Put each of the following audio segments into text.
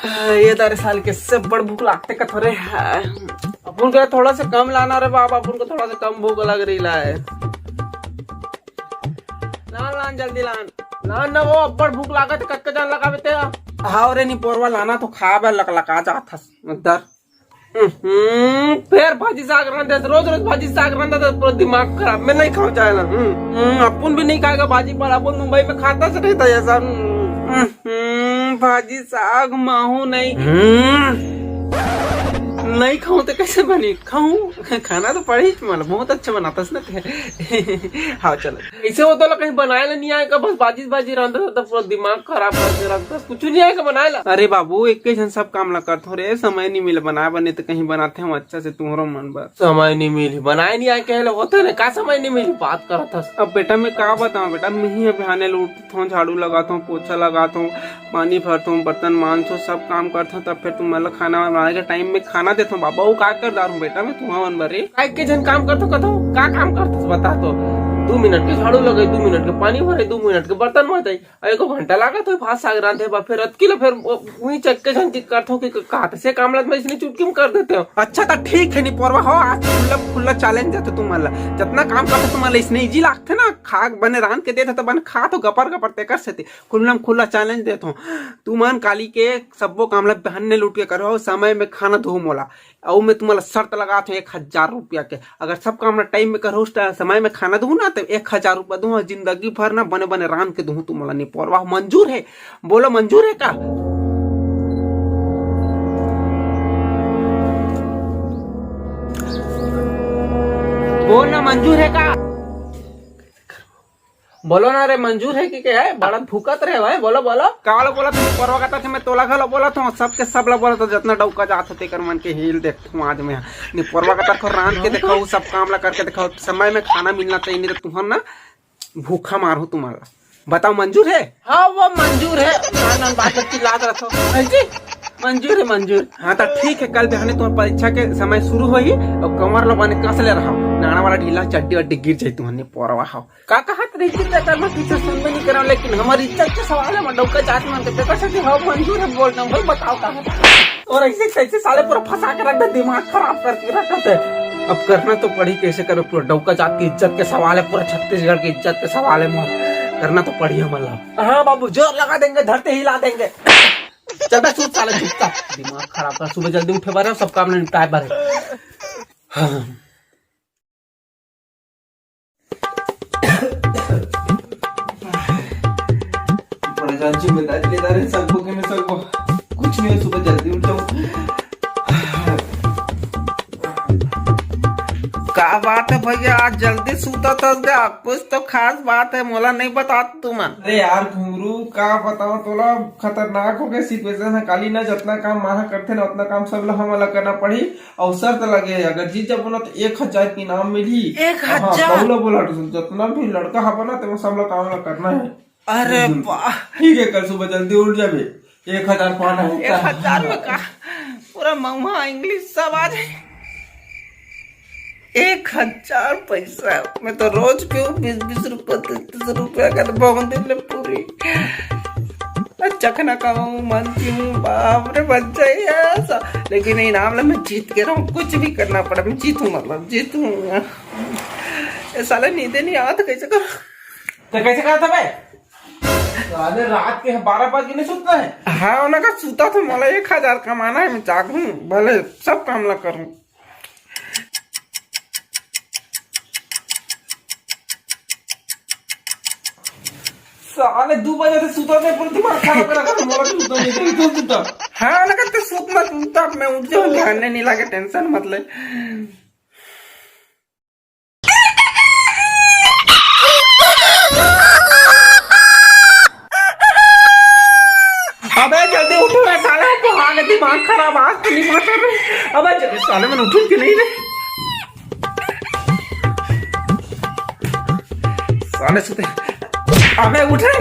ये तारे साल के सब बड़ भूख लागते का थोड़े अपन को थोड़ा सा कम लाना रे बाप, अपन को थोड़ा सा कम भूख लग रही है। लान लान जल्दी लान लान ना, वो बड़ भूख लागत कत जान लगा बेटे। हाँ रे नी पोरवा लाना तो खा बे लका जात हस उधर। फिर भाजी साग रंधे, रोज रोज भाजी साग रंधे तो पूरा दिमाग खराब। मैं नहीं खाऊं चाहे ना। अपन भी नहीं खाएगा भाजी, पर अपन मुंबई में खाता से रहता ऐसा। भाजी साग माहू नहीं खाऊं तो कैसे बनी? खाऊं, खाना तो पड़े ही। मतलब बहुत अच्छा बनाता ना। हाँ चलो, ऐसे वो तो कहीं बनाए नहीं आएगा, बस बाजी बाजी रंधा तो पूरा दिमाग खराब करके रखता, कुछ नहीं आएगा बनाए ला। अरे बाबू एक जन सब काम ला कर थोड़े, समय नहीं मिले बनाए बने तो कहीं बनाते हम अच्छा से तुम्हारा मन बस। समय नहीं मिली बनाए नहीं आए कहे होते ना, का समय नहीं मिली बात करा था। अब बेटा मैं का बताऊँ बेटा, मैं ही अभियाने लूटता हूँ, झाड़ू लगाता हूँ, पोछा लगाता हूँ, पानी भरता हूँ, बर्तन मांजता हूँ, सब काम करता हूँ। तब फिर तुम मतलब खाना बनाने के टाइम में खाना देता हूँ। बाबा वो का कर दारू बेटा मैं तुम्हारा मन भरे के जन काम करता कहता का काम करता बता तो। 2 मिनट के झाड़ू लगे, 2 मिनट के पानी भरे, 2 मिनट के बर्तन माजे, 1 घंटा लगा तो भात साग रांधे बा। फिर अतकिलो फिर वही चक्के जन करता हूँ कि काट से काम लग मैं इसने चुटकी में कर देते हो। अच्छा तो ठीक है नहीं पोरवा हो, आज खुला चैलेंज देते तुम्हारा जितना काम करते तुम्हारा इसने इजी लागते ना। खा बने रान के देते तो बने खा तो गपर गपर ते कर सकते। खुला चैलेंज देता हूँ तुमान काली के सबो काम ला बहन लूट के करो, समय में खाना धो मोला। और मैं तुम्हारा शर्त लगा था 1000 रुपया के, अगर सब काम ना टाइम में करो समय में खाना दूँ ना तो 1000 रुपया दूँ, जिंदगी भर ना बने बने रान के दूँ तुम्हारा। नहीं पोरवा मंजूर है? बोलो मंजूर है का? बोल ना मंजूर है का? बोलो ना रे मंजूर है कि क्या है? बड़ा भूकत रहे भाई, बोलो बोलो काला बोला तुम परवा का था। मैं तोला घलो बोला था सबके सब ला बोला तो जितना डौका जात होते कर मन के हिल देखो आज में नहीं परवा का तरफ रांध के दिखाओ, सब काम ला करके दिखाओ, समय में खाना मिलना चाहिए, नहीं तो तुम्हारा ना भूखा मारो तुम्हारा। बताओ मंजूर है? हाँ वो मंजूर है, बात की लाद रखो मंजूर है मंजूर। हाँ तो ठीक है, कल बिहाने तुम्हारी परीक्षा के समय शुरू हुई और कमर लो बने कस ले रहा नाना वाला ढीला चड्डी वड्डी गिर जाये तुम्हारे पोरवा हो का कहा टीचर सुन में नहीं करा, लेकिन हमारी इज्जत के सवाल है। डौका जात मान के कैसे हाँ मंजूर है बोल रहा हूँ भाई, बताओ कहा। और ऐसे कैसे साले पूरा फंसा के रख दे, दिमाग खराब करके रखते है। अब करना तो पड़ी, कैसे करो? पूरा डौका जात की इज्जत के सवाल है, पूरा छत्तीसगढ़ की इज्जत के सवाल है, करना तो पड़ी मतलब। हाँ बाबू जोर लगा देंगे, धरते हिला देंगे। चल बे सूत साले चुपचाप, दिमाग खराब कर। सुबह जल्दी उठे बारे सब काम निपटाए बारे। बड़ा जिम्मेदारी लेदार है सबको के मैं सबको कुछ नहीं है, सुबह जल्दी उठ जाऊं। का बात है भैया आज जल्दी सूता था क्या? कुछ तो खास बात है, मोला नहीं बता तुम। अरे यार घुंगरू का बताओ तोला, खतरनाक हो गए सिचुएशन है। काली ना जितना काम माना करते ना उतना काम सब हमला करना पड़ी। अवसर तो लगे अगर जीत जब बोला तो 1000 की इनाम मिली। 1000 बोला जितना भी लड़का है बना तो सब लोग काम करना है। अरे वाह ठीक है, कल सुबह जल्दी उठ जाबे। 1000 पाना है, 1000 में का पूरा महुआ इंग्लिश सब आ जाए। 1000 पैसा मैं तो रोज क्यों 20-20 रुपया 30 रुपया का तो बहुत दिन पूरी चखना कमाऊं मानती हूँ। बाप रे बच जाए ऐसा, लेकिन इनाम ला मैं जीत के रहा हूँ, कुछ भी करना पड़ा मैं जीतूं, मतलब जीतूं। ये साले नींदे नहीं आवा तो कैसे करो? तो कैसे करा था भाई? साले रात के 12 बजे नहीं सोता है। हाँ उनका सूता था, मोला 1000 कमाना है, मैं जागूं भले सब काम ला करूं। साले 2 बजे से सुता थे, पूरा दिमाग खराब कर रखा। मोला भी सुता नहीं तो सुता। हाँ ना कहते सुत मत सुता, मैं उठ जाऊँ, ध्यान नहीं लगे, टेंशन मत ले। अबे जल्दी उठो साले, तो हाँ दिमाग खराब आज तो नहीं मार रहे। अबे साले मैं उठूं कि नहीं रे? साले सुते। अबे उठ रे,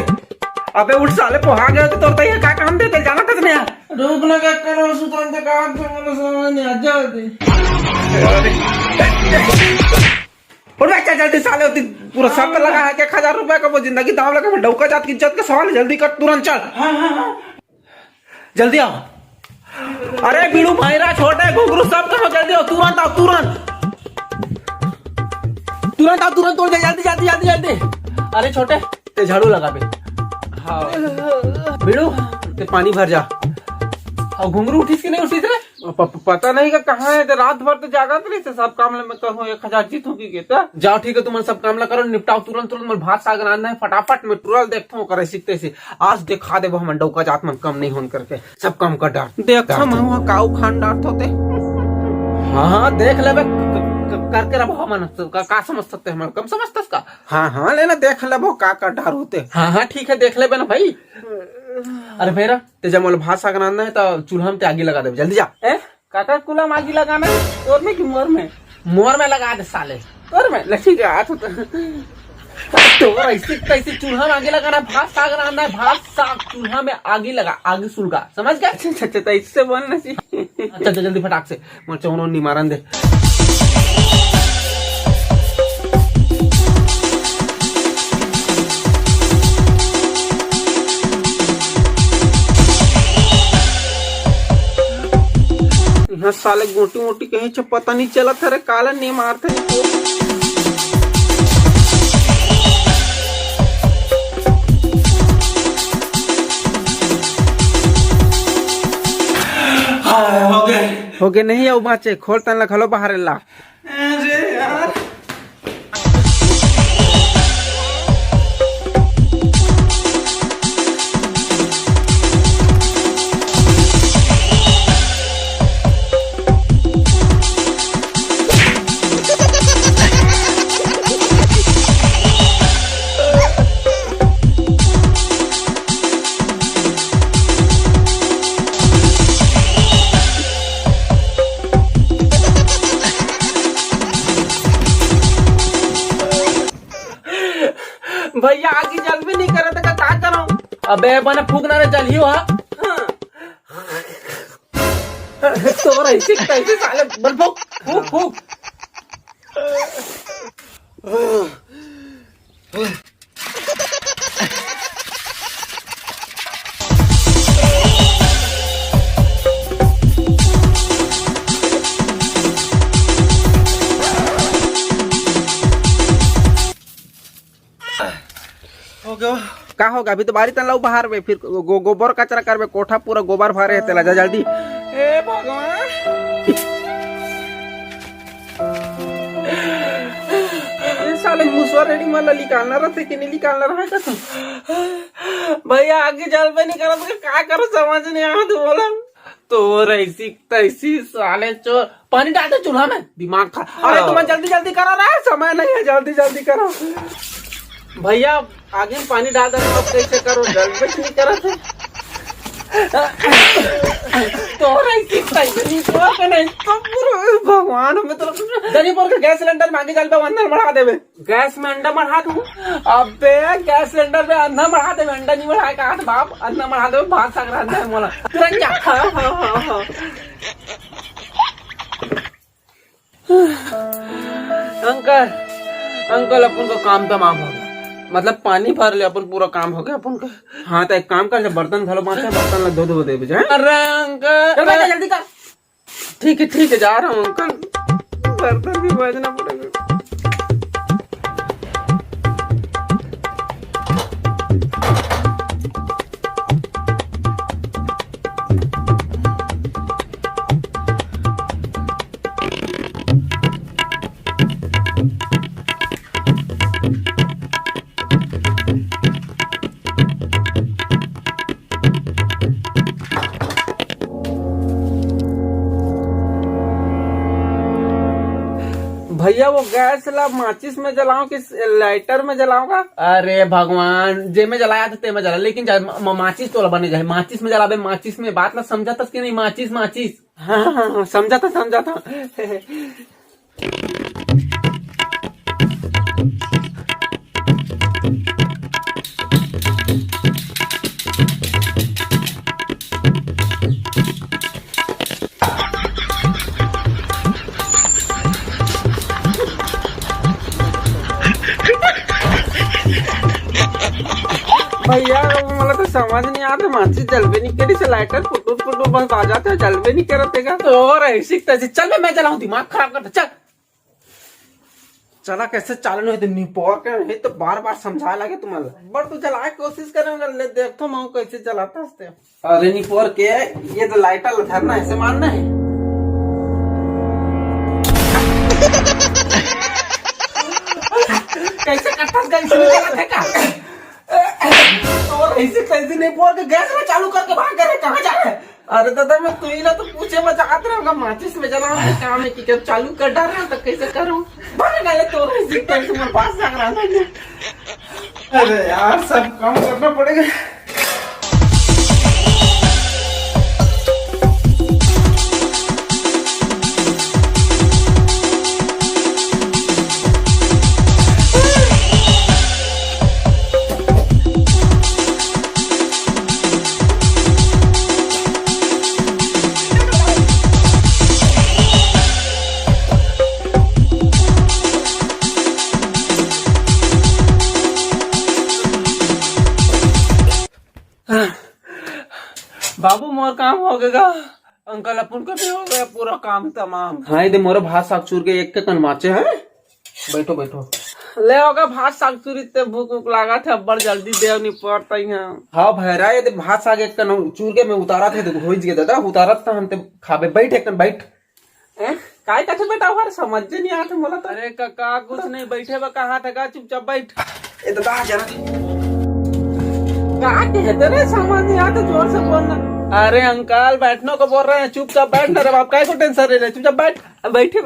अबे उठ साले पोहा गए तो तोरता ही क्या काम देते जाना तक नहीं। रुक ना क्या करो सुतन ते काम तो मुझे समझ नहीं आ जाती। और बच्चा जल्दी साले होती पूरा शर्त लगा है कि 1000 रुपया का वो जिंदगी दांव लगा। डौका जात की इज्जत का सवाल, जल्दी कर तुरंत चल। हाँ जल्दी आओ। अरे बीड़ू भाईरा छोटे घुघरू सब कहो, जल्दी आओ, तुरंत आओ, तुरंत तुरंत आओ, तुरंत तोड़ दे, जल्दी जल्दी जल्दी जल्दी। अरे छोटे ते झाड़ू लगा बे। हाँ बीड़ू ते पानी भर जा। और घुंघरू उठीस कि नहीं उठी थे? पता नहीं का कहाँ है, रात भर तो जागा तो नहीं, सब काम में करो 1000 जीत होगी कहता। जाओ ठीक है, तुम सब काम ला करो, निपटाओ तुरंत तुरंत। मैं भात साग रांधना है फटाफट में, तुरंत देखता हूँ करे सीखते से। आज दिखा दे हम डौका जात मन कम नहीं होन करके, सब काम कर डाल देख हम काऊ खान डांट होते। हाँ देख ले करके रहो मन का समझ सकते हैं, कम समझते का। हाँ लेना देख ले का डार होते। हाँ ठीक है देख ले ना भाई। अरे भैरा ते जब मोल भात साग रांधना है तो चूल्हा में आगे लगा दे, जल्दी जा। काका चूल्हा में आगे लगाना है तोर में कि मोर में? मोर में लगा दे साले, तोर में लक्ष्मी का हाथ होता तो ऐसे कैसे चूल्हा में आगे लगाना है? भात साग रांधना है, भात साग चूल्हा में आगे लगा, आगे सुलगा, समझ गया? अच्छा इससे बोलना चाहिए। अच्छा जल्दी फटाक से मोर चौनो निमारन दे। यहाँ साले गोटी मोटी कहीं पता नहीं चला था, काला नहीं मारते। हो गए नहीं आओ बाचे, खोल तन खलो बाहर ला। अरे यार भैया आगे जल भी नहीं करे तो क्या करो? अबे बना फूकना रे जल ही हुआ। तो ऐसे कैसे साले बल फूक फूक फूक। का होगा अभी तो बारी तन लाऊ बाहर में, फिर गोबर कचरा करबे, कोठा पूरा गोबर भरे है तेला, जा जल्दी। ए भगवान ये साले मुसवा रेडी माला निकालना रहते कि नहीं निकालना रहा है तुम? भैया आगे जल पे नहीं करा तो क्या करो समझ नहीं आया। तू बोला तो ऐसी तैसी साले चोर, पानी डाल दे चूल्हा में, दिमाग खा। अरे तुम जल्दी जल्दी करो ना, समय नहीं है, जल्दी जल्दी करो। भैया आगे में पानी डाल दे, अब कैसे करो? जल्दी नहीं करा थे तो नहीं तो भगवान हमें तो दनीपुर के गैस सिलेंडर में आगे जल पे अंदर बढ़ा देवे। गैस में अंडा बढ़ा दूं? अबे गैस सिलेंडर पे अंडा बढ़ा देवे, अंडा नहीं बढ़ाए का बाप, अंडा बढ़ा देवे, भात साग रांधना है मोला तुरंत जा। हाँ। अंकल अपन को काम तमाम हो गया, मतलब पानी भर ले, अपन पूरा काम हो गया अपन का। हाँ तो एक काम कर, बर्तन घलो मारते हैं, बर्तन ला धो दे बजे। अरे अंकल जल्दी कर। ठीक है जा रहा हूँ अंकल, बर्तन भी बजना पड़ेगा। भैया वो गैस ला माचिस में जलाऊं कि लाइटर में जलाऊंगा? अरे भगवान जे में जलाया था ते में जला, लेकिन माचिस तो बने जाए, माचिस में जलाबे। माचिस में बात ला समझा था कि नहीं? माचिस। हाँ समझा था। भैया मला तो समझ नहीं आता, माचिस जलबे नहीं करी से लाइटर फुटू फुटू बस बाजाते हो, जलबे नहीं करते का तो और ऐसी तैसी। चल बे मैं चलाऊं, दिमाग खराब करता। चल चला कैसे चालू है निपोर के है तो बार बार समझा लगे तुम्हारा बड़ तू चलाए कोशिश करेंगे ले देखो मैं कैसे चलाता हस्ते। अरे निपोर के ये तो लाइटर लथरना ऐसे मारना है। कैसे कट्टा का और ऐसे कैसे नहीं बोल के गैस में चालू करके भाग कर कहाँ जा रहे हैं? अरे दादा मैं तू ही ना तो पूछे बचाते रहूंगा, माचिस में जला काम है कि जब चालू कर डाल रहा तो कैसे करूं भाग गए तो ऐसे कैसे मेरे पास लग रहा था। अरे यार सब काम करना पड़ेगा। बाबू मोर काम हो गएगा, अंकल अपन का भी हो गया पूरा काम तमाम। हाँ दे मोरे भात साग चूर के एक के कनवाचे है। बैठो बैठो ले होगा भात साग चूर, इतने भूख भूख लगा था बड़ जल्दी देव नहीं पड़ता ही। हाँ भैरा ये भात साग एक कन चूर के मैं उतारा थे तो हो गया दादा उतारा था हम खाबे। बैठ एक बैठ काय कथे बेटा हमारे समझ नहीं आते बोला। अरे काका कुछ नहीं बैठे बा कहा था चुपचाप बैठ। ए दादा जरा क्या कहते रे समझ नहीं आते जोर से बोलना। अरे अंकल बैठने को बोल रहे हैं चुपचाप बैठना रे बाप काय को टेंशन ले रहे चुपचाप बैठ। बैठे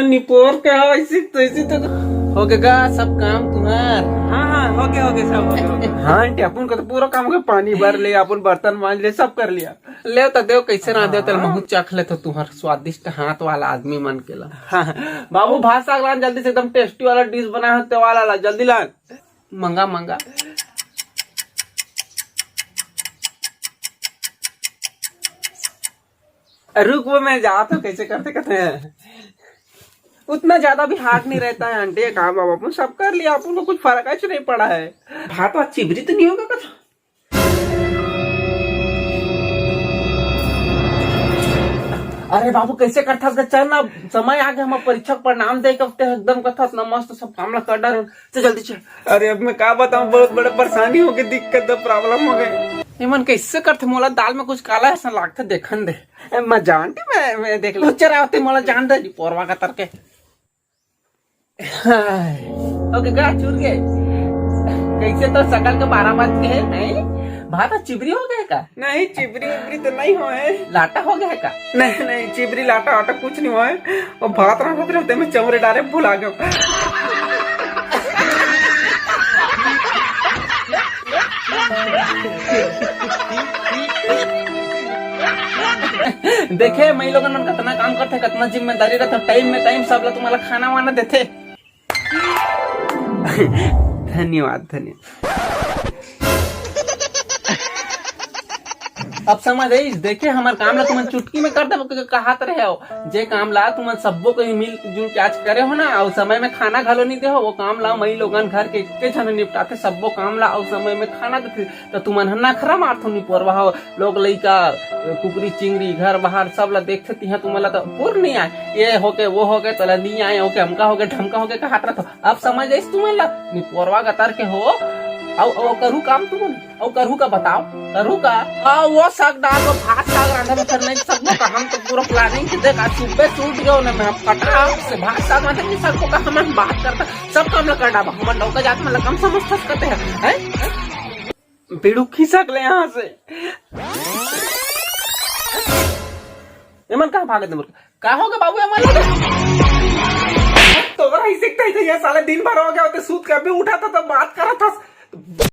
निपोर क्या ऐसी तो हो गया सब काम तुम्हार। हाँ हाँ हो गया सब हो गया। हाँ आंटी अपन को तो पूरा काम हो गया, पानी भर ले अपन बर्तन मांज ले सब कर लिया। ले तो देव कैसे ना देव तेल महू चख ले तो तुम्हार स्वादिष्ट हाथ वाला आदमी मन के ला। हाँ बाबू भात साग लान जल्दी से एकदम टेस्टी वाला डिश बना है वाला ला जल्दी लान मंगा मंगा। रुक वो मैं जा तो कैसे करते कहते हैं उतना ज्यादा भी हाथ नहीं रहता है आंटी काम बाबा अपन सब कर लिया अपन को कुछ फर्क ऐसे नहीं पड़ा है। भात वात चिबरी तो नहीं होगा कुछ। अरे बाबू कैसे करता चल ना समय आ गया हम परीक्षा परिणाम दे के एकदम कथा ना मस्त सब काम ला कर डाल तो जल्दी चल। अरे अब मैं क्या बताऊं बहुत बड़े परेशानी हो गई, दिक्कत प्रॉब्लम हो गई। मन कैसे करते मोला दाल में कुछ काला ऐसा लागता देखन दे मैं जानती मैं देख लो चरा होते मोला जान दे पोरवा का तरके। ओके गा चूर गए कैसे तो सकल के 12 बज के है नहीं भात चिबरी हो गया का? नहीं चिबरी उबरी तो नहीं हो है, लाटा हो गया का? नहीं नहीं चिबरी लाटा वाटा कुछ नहीं हुआ है और भात रहते मैं चमड़े डारे भुला गया। देखे मैं लोगन मन कितना काम करते कितना जिम्मेदारी रहता टाइम में टाइम सब ला तुम्हारा खाना वाना देते। धन्यवाद धन्यवाद। अब समझ आई देखे हमार काम ला तुम चुटकी में कर दे कहा रहे हो जे काम ला तुम सबको कहीं मिल जुल के आज करे हो ना और समय में खाना घालो नहीं दे हो वो काम ला मई लोगन घर के जन निपटाते सबको काम ला और समय में खाना देते तो तुम ना खरा मारथो नहीं पोरवा हो लोग लइका कुकरी चिंगरी घर बाहर सब ला देखते हैं तुम्हारा तो पूर नहीं आए ये हो के वो हो गए तो नहीं आए हो के हमका हो गए ढमका हो गए कहा रहा अब समझ आई तुम्हारा नहीं पोरवा का तर के हो और करू काम तुम और करू का बताओ करू का वो साग डाल वो भात साग रांधा में करने सबको का हम तो पूरा प्लानिंग के देख आज सुबह छूट गयो ना मैं फटा से भात साग में नहीं सबको का हम बात करता सब काम ला कर डाबा हम नौका जात में कम समझ करते हैं पीड़ू खिसक ले यहाँ से एमन कहाँ भागे तुम कहा होगा बाबू हमारे तो ऐसे साले दिन भर हो गया होते सूत के अभी उठा था तो बात करा था।